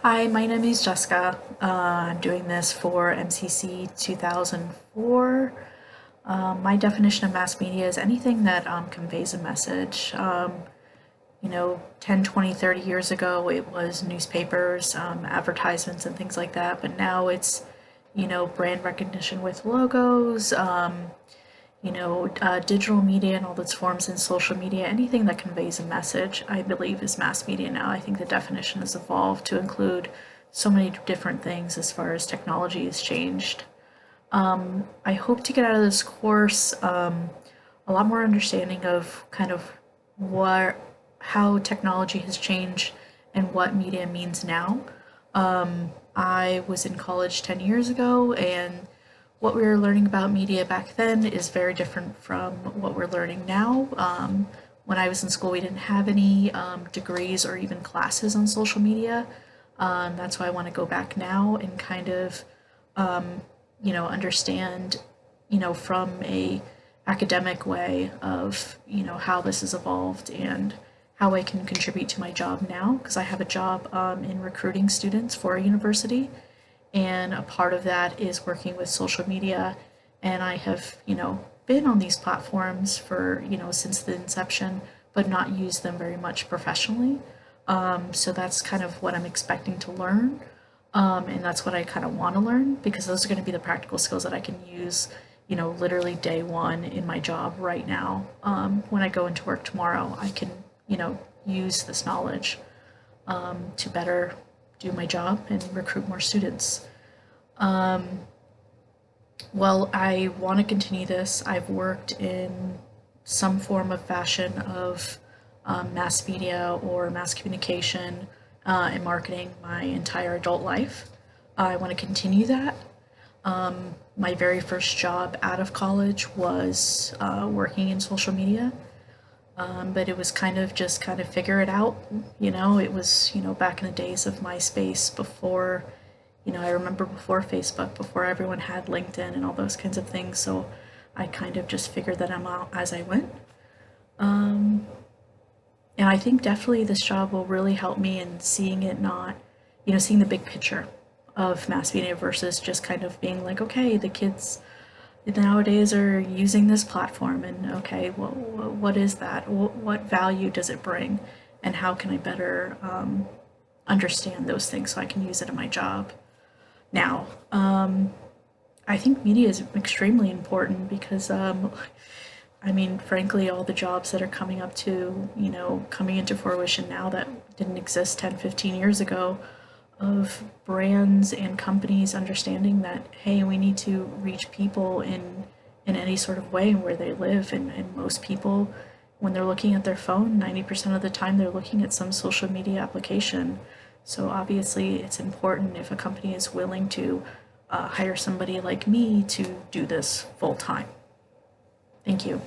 Hi, my name is Jessica. I'm doing this for MCC 2004. My definition of mass media is anything that conveys a message. 10, 20, 30 years ago, it was newspapers, advertisements, and things like that. But now it's, brand recognition with logos, digital media and all its forms in social media, anything that conveys a message, I believe is mass media now. I think the definition has evolved to include so many different things as far as technology has changed. I hope to get out of this course a lot more understanding of kind of what how technology has changed and what media means now. I was in college 10 years ago, and what we were learning about media back then is very different from what we're learning now. When I was in school, we didn't have any degrees or even classes on social media. That's why I want to go back now and kind of, understand, from a academic way of, how this has evolved and how I can contribute to my job now, because I have a job in recruiting students for a university, and a part of that is working with social media. And I have, been on these platforms for, since the inception, but not used them very much professionally. So that's kind of what I'm expecting to learn. And that's what I kind of want to learn, because those are going to be the practical skills that I can use, literally day one in my job right now. When I go into work tomorrow, I can, use this knowledge to better do my job and recruit more students. Well, I want to continue this. I've worked in some form of fashion of mass media or mass communication and marketing my entire adult life. I want to continue that. My very first job out of college was working in social media. But it was kind of figure it out. It was, back in the days of MySpace before, I remember before Facebook, before everyone had LinkedIn and all those kinds of things. So I kind of just figured that out as I went. And I think definitely this job will really help me in seeing it not, seeing the big picture of mass media versus just kind of being like, okay, the kids nowadays are using this platform, and okay, well, what is that? What value does it bring? And how can I better understand those things so I can use it in my job? Now, I think media is extremely important because frankly, all the jobs that are coming up to, coming into fruition now that didn't exist 10, 15 years ago, of brands and companies understanding that, hey, we need to reach people in any sort of way where they live. And most people, when they're looking at their phone, 90% of the time they're looking at some social media application. So obviously it's important if a company is willing to hire somebody like me to do this full time. Thank you.